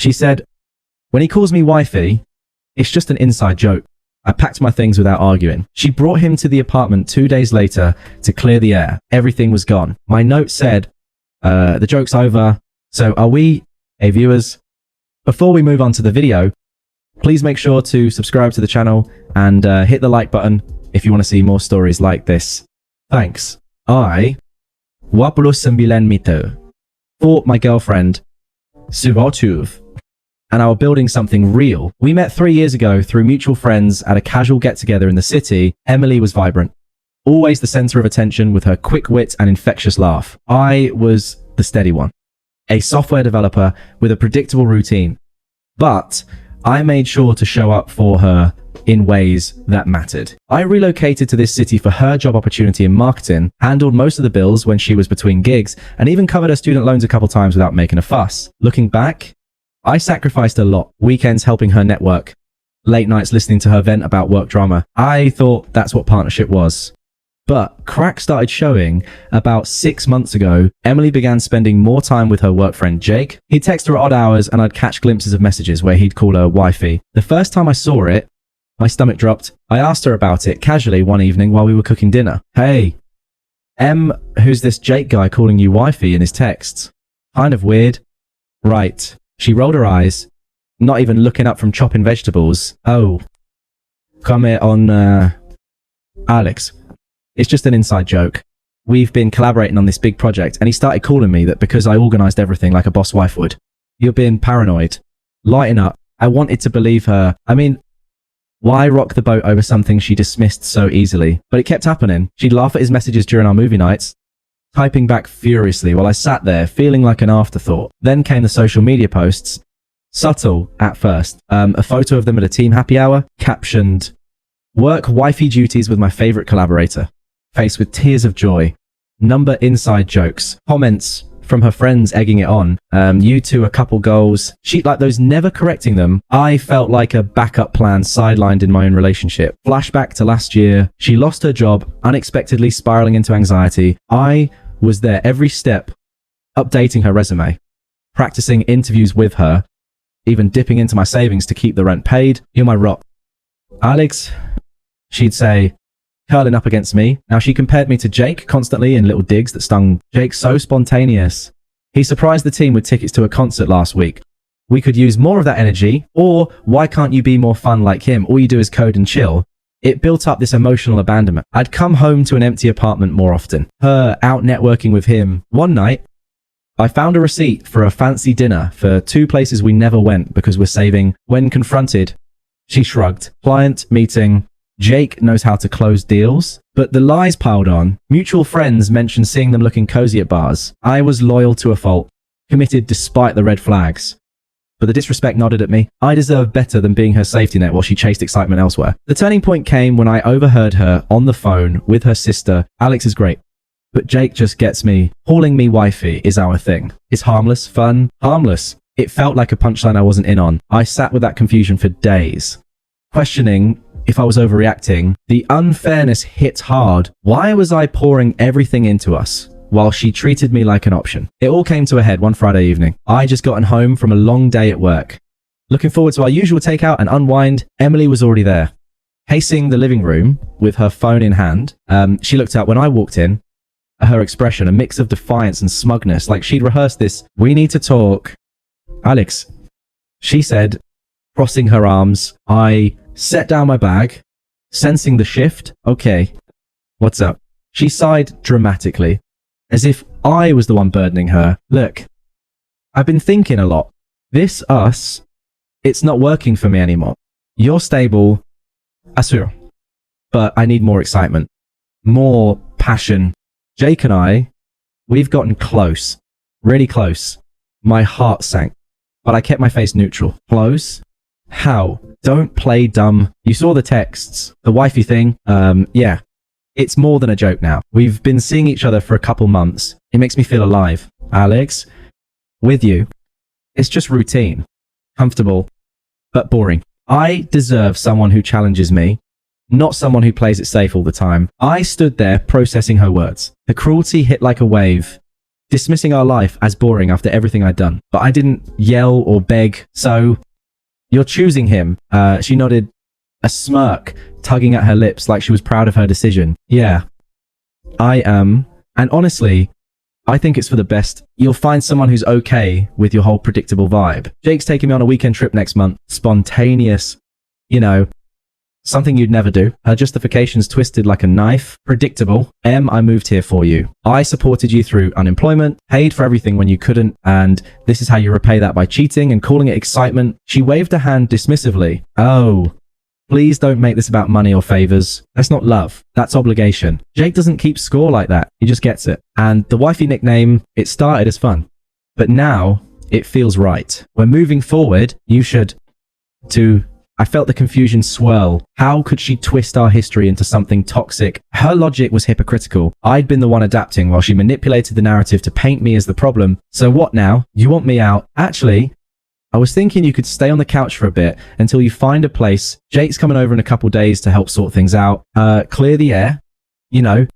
She said, when he calls me wifey, it's just an inside joke. I packed my things without arguing. She brought him to the apartment 2 days later to clear the air. Everything was gone. My note said, the joke's over. So are we, hey viewers? Before we move on to the video, please make sure to subscribe to the channel and hit the like button if you want to see more stories like this. Thanks. I, 29 meter, fought my girlfriend, Suvotuv, and I were building something real. We met 3 years ago through mutual friends at a casual get-together in the city. Emily was vibrant, always the center of attention with her quick wit and infectious laugh. I was the steady one, a software developer with a predictable routine. But I made sure to show up for her in ways that mattered. I relocated to this city for her job opportunity in marketing, handled most of the bills when she was between gigs, and even covered her student loans a couple times without making a fuss. Looking back, I sacrificed a lot. Weekends helping her network, late nights listening to her vent about work drama. I thought that's what partnership was. But cracks started showing about 6 months ago. Emily began spending more time with her work friend Jake. He'd text her at odd hours and I'd catch glimpses of messages where he'd call her wifey. The first time I saw it, my stomach dropped. I asked her about it casually one evening while we were cooking dinner. Hey, who's this Jake guy calling you wifey in his texts? Kind of weird. Right. She rolled her eyes, not even looking up from chopping vegetables. Oh, come here on, Alex. It's just an inside joke. We've been collaborating on this big project, and he started calling me that because I organized everything like a boss wife would. You're being paranoid. Lighten up. I wanted to believe her. I mean, why rock the boat over something she dismissed so easily? But it kept happening. She'd laugh at his messages during our movie nights, typing back furiously while I sat there feeling like an afterthought. Then came the social media posts. Subtle at first. A photo of them at a team happy hour, captioned, work wifey duties with my favorite collaborator. Face with tears of joy. Number inside jokes. Comments from her friends egging it on. You two a couple goals. She like those, never correcting them. I felt like a backup plan sidelined in my own relationship. Flashback to last year. She lost her job, unexpectedly spiraling into anxiety. I was there every step, updating her resume, practicing interviews with her, even dipping into my savings to keep the rent paid. You're my rock. Alex, she'd say, curling up against me. Now she compared me to Jake constantly in little digs that stung. Jake's so spontaneous. He surprised the team with tickets to a concert last week. We could use more of that energy, or why can't you be more fun like him? All you do is code and chill. It built up this emotional abandonment. I'd come home to an empty apartment more often. Her out networking with him. One night, I found a receipt for a fancy dinner for 2 places we never went because we're saving. When confronted, she shrugged. Client meeting. Jake knows how to close deals, but the lies piled on. Mutual friends mentioned seeing them looking cozy at bars. I was loyal to a fault, committed despite the red flags. But the disrespect nodded at me. I deserved better than being her safety net while she chased excitement elsewhere. The turning point came when I overheard her on the phone with her sister. Alex is great, but Jake just gets me. Calling me wifey is our thing. It's harmless, fun, harmless. It felt like a punchline I wasn't in on. I sat with that confusion for days, questioning if I was overreacting. The unfairness hit hard. Why was I pouring everything into us while she treated me like an option? It all came to a head one Friday evening. I just gotten home from a long day at work. Looking forward to our usual takeout and unwind. Emily was already there, pacing the living room with her phone in hand. She looked up when I walked in. Her expression, a mix of defiance and smugness, like she'd rehearsed this. We need to talk. Alex, she said, crossing her arms. I set down my bag, sensing the shift. Okay, what's up? She sighed dramatically, as if I was the one burdening her. Look, I've been thinking a lot. This us, it's not working for me anymore. You're stable, assure, but I need more excitement, more passion. Jake and I, we've gotten close, really close. My heart sank, but I kept my face neutral. Close? How? Don't play dumb. You saw the texts. The wifey thing? Yeah. It's more than a joke now. We've been seeing each other for a couple months. It makes me feel alive. Alex, with you, it's just routine. Comfortable, but boring. I deserve someone who challenges me, not someone who plays it safe all the time. I stood there processing her words. The cruelty hit like a wave. dismissing our life as boring after everything I'd done. But I didn't yell or beg, so you're choosing him. She nodded, a smirk tugging at her lips like she was proud of her decision. Yeah, I am. And honestly, I think it's for the best. You'll find someone who's okay with your whole predictable vibe. Jake's taking me on a weekend trip next month. Spontaneous. You know, something you'd never do. Her justifications twisted like a knife. Predictable. I moved here for you. I supported you through unemployment, paid for everything when you couldn't, and this is how you repay that by cheating and calling it excitement. She waved a hand dismissively. Oh, please don't make this about money or favors. That's not love. That's obligation. Jake doesn't keep score like that. He just gets it. And the wifey nickname, it started as fun, but now it feels right. We're moving forward. You should I felt the confusion swirl. How could she twist our history into something toxic? Her logic was hypocritical. I'd been the one adapting while she manipulated the narrative to paint me as the problem. So what now? You want me out? Actually, I was thinking you could stay on the couch for a bit until you find a place. Jake's coming over in a couple days to help sort things out. Clear the air. You know,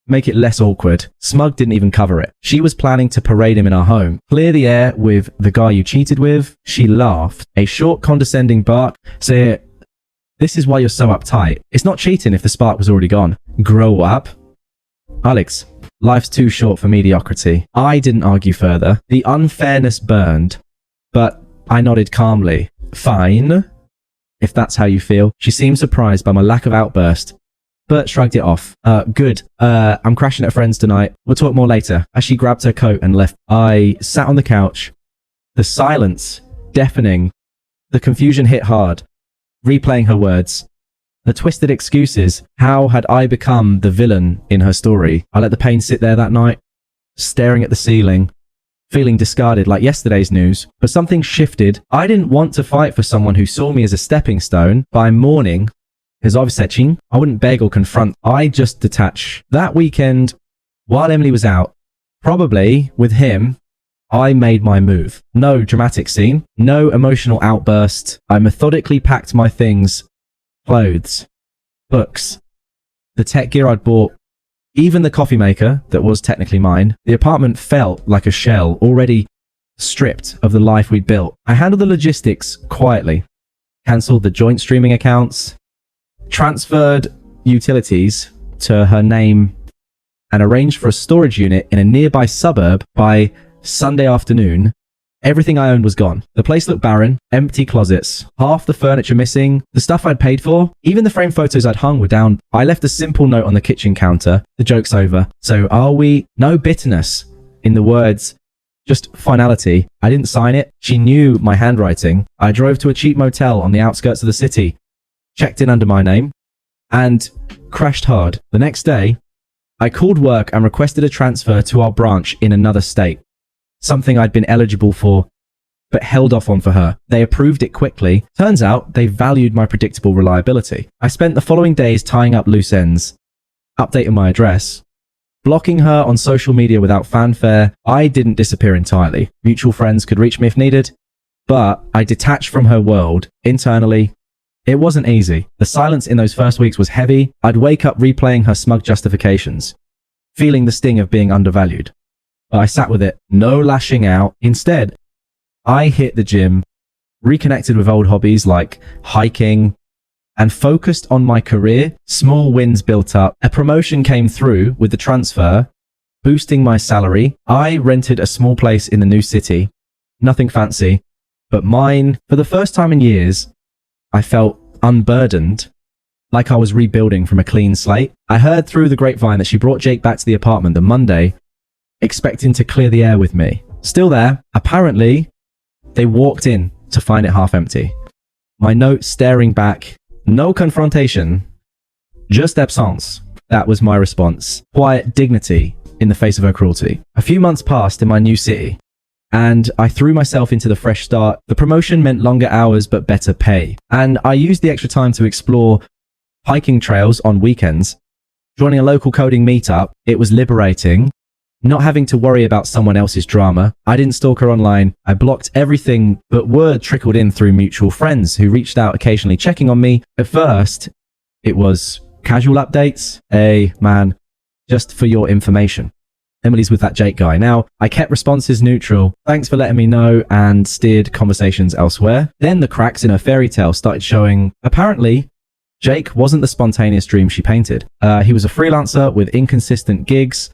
make it less awkward. Smug didn't even cover it. She was planning to parade him in our home. Clear the air with the guy you cheated with. She laughed. A short, condescending bark. Say, this is why you're so uptight. It's not cheating if the spark was already gone. Grow up. Alex, life's too short for mediocrity. I didn't argue further. The unfairness burned, but I nodded calmly. Fine, if that's how you feel. She seemed surprised by my lack of outburst, but shrugged it off. Good. I'm crashing at a friend's tonight. We'll talk more later. As she grabbed her coat and left, I sat on the couch. The silence, deafening. The confusion hit hard. Replaying her words. The twisted excuses. How had I become the villain in her story? I let the pain sit there that night, staring at the ceiling, feeling discarded like yesterday's news. But something shifted. I didn't want to fight for someone who saw me as a stepping stone. By morning, I wouldn't beg or confront. I just detach. That weekend, while Emily was out, probably with him, I made my move. No dramatic scene, no emotional outburst. I methodically packed my things, clothes, books, the tech gear I'd bought, even the coffee maker that was technically mine. The apartment felt like a shell, already stripped of the life we'd built. I handled the logistics quietly, cancelled the joint streaming accounts, transferred utilities to her name, and arranged for a storage unit in a nearby suburb. By Sunday afternoon, everything I owned was gone. The place looked barren, empty closets, half the furniture missing, the stuff I'd paid for, even the frame photos I'd hung were down. I left a simple note on the kitchen counter. The joke's over. So are we? No bitterness in the words, just finality. I didn't sign it. She knew my handwriting. I drove to a cheap motel on the outskirts of the city, checked in under my name, and crashed hard. The next day, I called work and requested a transfer to our branch in another state, something I'd been eligible for, but held off on for her. They approved it quickly. Turns out they valued my predictable reliability. I spent the following days tying up loose ends, updating my address, blocking her on social media without fanfare. I didn't disappear entirely. Mutual friends could reach me if needed, but I detached from her world internally. It wasn't easy. The silence in those first weeks was heavy. I'd wake up replaying her smug justifications, feeling the sting of being undervalued. But I sat with it, no lashing out. Instead, I hit the gym, reconnected with old hobbies like hiking, and focused on my career. Small wins built up. A promotion came through with the transfer, boosting my salary. I rented a small place in the new city. Nothing fancy, but mine. For the first time in years, I felt unburdened, like I was rebuilding from a clean slate. I heard through the grapevine that she brought Jake back to the apartment the Monday, expecting to clear the air with me. Still there. Apparently, they walked in to find it half empty. My note staring back. No confrontation, just absence. That was my response. Quiet dignity in the face of her cruelty. A few months passed in my new city, and I threw myself into the fresh start. The promotion meant longer hours but better pay, and I used the extra time to explore hiking trails on weekends, joining a local coding meetup. It was liberating, not having to worry about someone else's drama. I didn't stalk her online. I blocked everything, but word trickled in through mutual friends who reached out occasionally, checking on me. At first, it was casual updates. Hey, man, just for your information. Emily's with that Jake guy. Now, I kept responses neutral. Thanks for letting me know, and steered conversations elsewhere. Then the cracks in her fairy tale started showing. Apparently, Jake wasn't the spontaneous dream she painted. He was a freelancer with inconsistent gigs,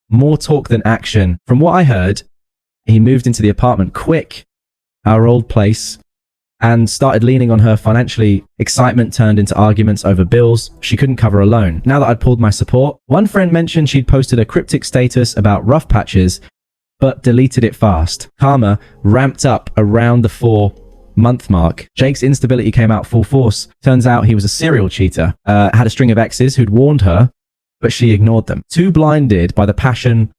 more talk than action. From what I heard, he moved into the apartment quick, our old place, and started leaning on her financially. Excitement turned into arguments over bills she couldn't cover alone. Now that I'd pulled my support, one friend mentioned she'd posted a cryptic status about rough patches, but deleted it fast. Karma ramped up around the 4-month mark. Jake's instability came out full force. Turns out he was a serial cheater, had a string of exes who'd warned her, but she ignored them. Too blinded by the passion,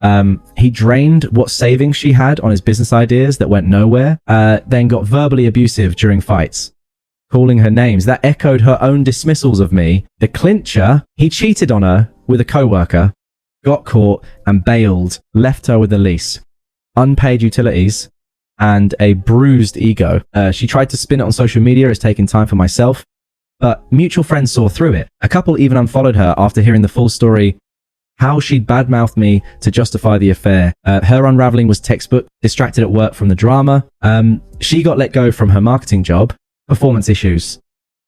he drained what savings she had on his business ideas that went nowhere, then got verbally abusive during fights, calling her names. That echoed her own dismissals of me. The clincher, he cheated on her with a coworker, got caught and bailed, left her with a lease, unpaid utilities, and a bruised ego. She tried to spin it on social media as taking time for myself, but mutual friends saw through it. A couple even unfollowed her after hearing the full story, how she'd badmouthed me to justify the affair. Her unraveling was textbook, distracted at work from the drama. She got let go from her marketing job. Performance issues,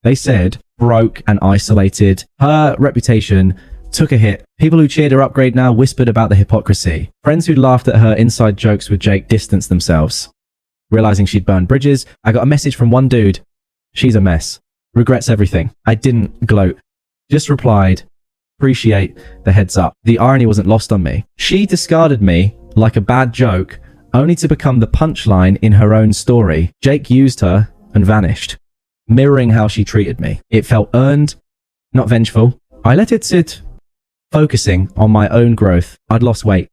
they said, broke and isolated. Her reputation took a hit. People who cheered her upgrade now whispered about the hypocrisy. Friends who laughed at her inside jokes with Jake distanced themselves. Realizing she'd burned bridges, I got a message from one dude. She's a mess. Regrets everything. I didn't gloat. Just replied, appreciate the heads up. The irony wasn't lost on me. She discarded me like a bad joke, only to become the punchline in her own story. Jake used her and vanished, mirroring how she treated me. It felt earned, not vengeful. I let it sit, focusing on my own growth. I'd lost weight,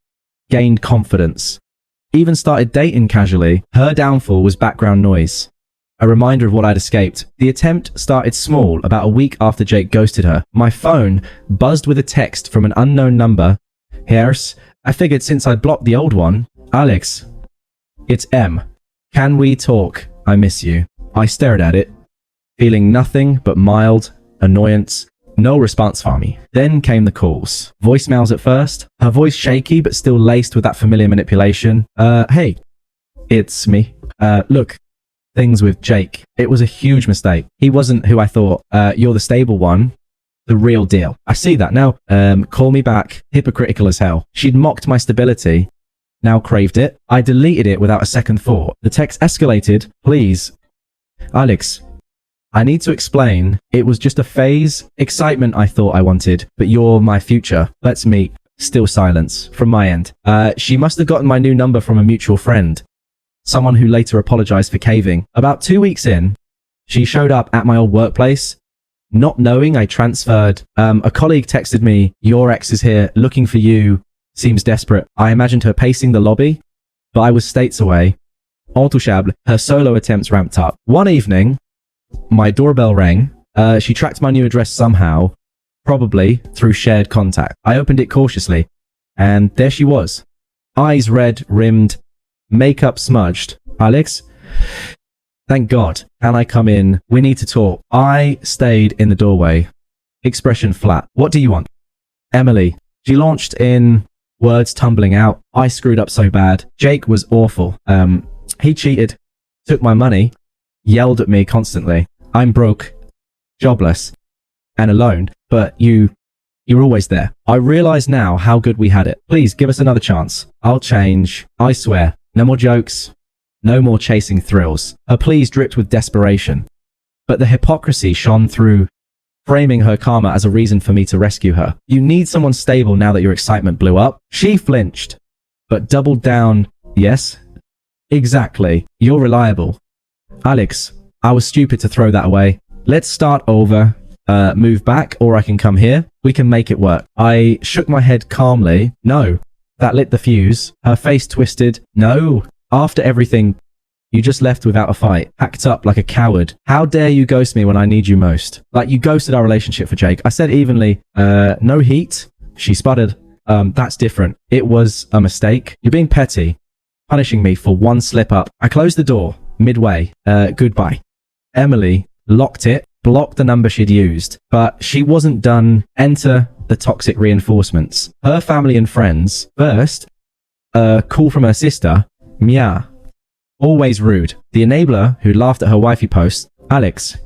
gained confidence, even started dating casually. Her downfall was background noise, a reminder of what I'd escaped. The attempt started small. About a week after Jake ghosted her, my phone buzzed with a text from an unknown number. Here's, I figured since I'd blocked the old one. Alex, it's M. Can we talk? I miss you. I stared at it, feeling nothing but mild annoyance. No response from me. Then came the calls. Voicemails at first, her voice shaky but still laced with that familiar manipulation. Hey, it's me. Look, things with Jake. It was a huge mistake. He wasn't who I thought. You're the stable one, the real deal. I see that now. Call me back. Hypocritical as hell. She'd mocked my stability, now craved it. I deleted it without a second thought. The text escalated. Please, Alex, I need to explain. It was just a phase. Excitement I thought I wanted, but you're my future. Let's meet. Still silence from my end. She must have gotten my new number from a mutual friend, someone who later apologized for caving. About 2 weeks in, she showed up at my old workplace, not knowing I transferred. A colleague texted me, your ex is here, looking for you, seems desperate. I imagined her pacing the lobby, but I was states away. Intouchable. Her solo attempts ramped up. One evening, my doorbell rang. She tracked my new address somehow, probably through shared contact. I opened it cautiously, and there she was. Eyes red rimmed, makeup smudged. Alex? Thank God. Can I come in? We need to talk. I stayed in the doorway, expression flat. What do you want? Emily. She launched in, words tumbling out. I screwed up so bad. Jake was awful. He cheated, took my money, yelled at me constantly. I'm broke, jobless, and alone, but you're always there. I realize now how good we had it. Please give us another chance. I'll change. I swear. No more jokes. No more chasing thrills. Her pleas dripped with desperation, but the hypocrisy shone through, framing her karma as a reason for me to rescue her. You need someone stable now that your excitement blew up. She flinched, but doubled down. Yes, exactly. You're reliable. Alex, I was stupid to throw that away. Let's start over. Move back, or I can come here. We can make it work. I shook my head calmly. No. That lit the fuse. Her face twisted. No. After everything, you just left without a fight. Packed up like a coward. How dare you ghost me when I need you most? Like you ghosted our relationship for Jake. I said evenly, no heat. She sputtered. That's different. It was a mistake. You're being petty, punishing me for one slip up. I closed the door midway. Goodbye. Emily locked it, blocked the number she'd used, but she wasn't done. Enter the toxic reinforcements. Her family and friends. First, A call from her sister, Mia. Always rude. The enabler who laughed at her wifey post, Alex.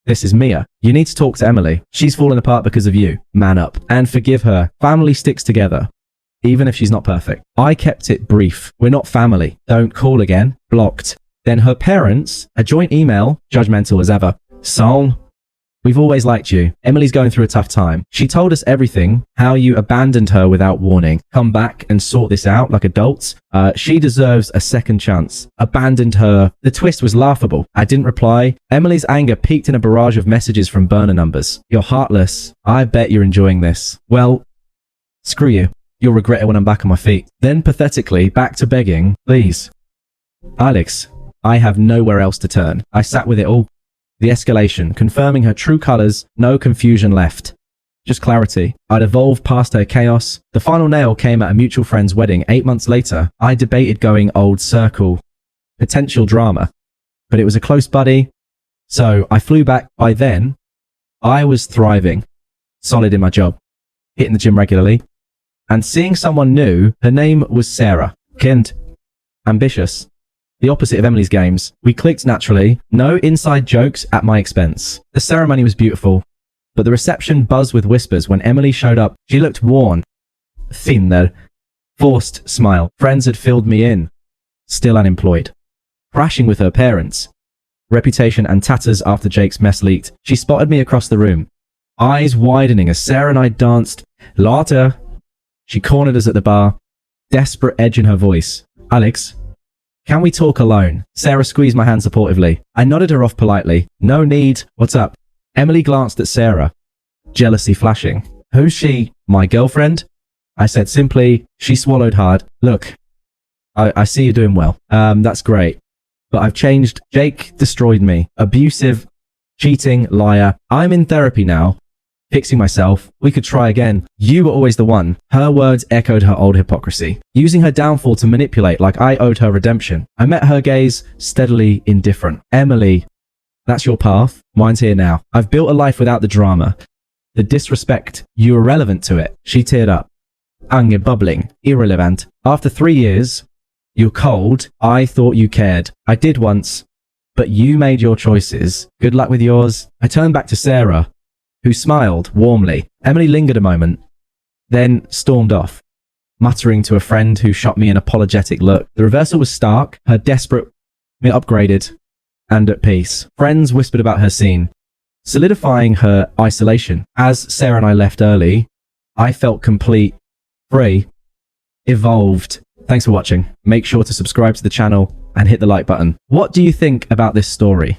This is Mia. You need to talk to Emily. She's fallen apart because of you. Man up. And forgive her. Family sticks together. Even if she's not perfect. I kept it brief. We're not family. Don't call again. Blocked. Then her parents, a joint email, judgmental as ever. Song. We've always liked you. Emily's going through a tough time. She told us everything, how you abandoned her without warning. Come back and sort this out like adults. She deserves a second chance. Abandoned her. The twist was laughable. I didn't reply. Emily's anger peaked in a barrage of messages from burner numbers. You're heartless. I bet you're enjoying this. Well, screw you. You'll regret it when I'm back on my feet. Then pathetically, back to begging, please. Alex, I have nowhere else to turn. I sat with it all. The escalation, confirming her true colors, no confusion left. Just clarity. I'd evolved past her chaos. The final nail came at a mutual friend's wedding 8 months later. I debated going old circle. Potential drama. But it was a close buddy. So I flew back. By then, I was thriving. Solid in my job. Hitting the gym regularly. And seeing someone new, her name was Sarah. Kind. Ambitious. The opposite of Emily's games. We clicked naturally. No inside jokes at my expense. The ceremony was beautiful, but the reception buzzed with whispers when Emily showed up. She looked worn. Thinner. Forced smile. Friends had filled me in. Still unemployed. Crashing with her parents. Reputation and tatters after Jake's mess leaked. She spotted me across the room. Eyes widening as Sarah and I danced. Later. She cornered us at the bar. Desperate edge in her voice. Alex. Can we talk alone? Sarah squeezed my hand supportively. I nodded her off politely. No need. What's up? Emily glanced at Sarah. Jealousy flashing. Who's she? My girlfriend? I said simply. She swallowed hard. Look, I see you're doing well. That's great. But I've changed. Jake destroyed me. Abusive, cheating, liar. I'm in therapy now. Fixing myself. We could try again. You were always the one. Her words echoed her old hypocrisy. Using her downfall to manipulate like I owed her redemption. I met her gaze, steadily indifferent. Emily, that's your path. Mine's here now. I've built a life without the drama. The disrespect. You were relevant to it. She teared up. Anger bubbling. Irrelevant. After 3 years, you're cold. I thought you cared. I did once. But you made your choices. Good luck with yours. I turned back to Sarah, who smiled warmly. Emily lingered a moment, then stormed off, muttering to a friend who shot me an apologetic look. The reversal was stark, her desperate, upgraded, and at peace. Friends whispered about her scene, solidifying her isolation. As Sarah and I left early, I felt complete, free, evolved. Thanks for watching. Make sure to subscribe to the channel and hit the like button. What do you think about this story?